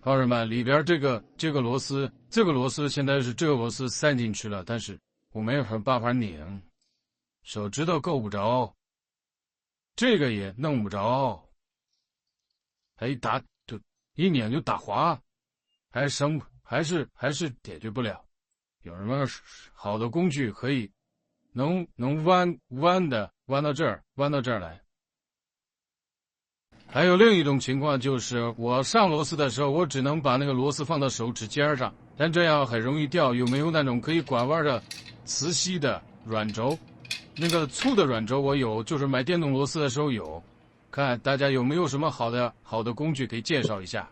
同志们，里边这个螺丝，现在是这个螺丝塞进去了，但是我没有办法拧，手指头够不着，这个也弄不着，就一拧就打滑，还是解决不了。有什么好的工具可以能弯到这儿来？还有另一种情况就是，我上螺丝的时候，我只能把那个螺丝放到手指尖上，但这样很容易掉。有没有那种可以拐弯的磁吸的软轴？那个粗的软轴我有，就是买电动螺丝的时候有。看大家有没有什么好的工具可以介绍一下？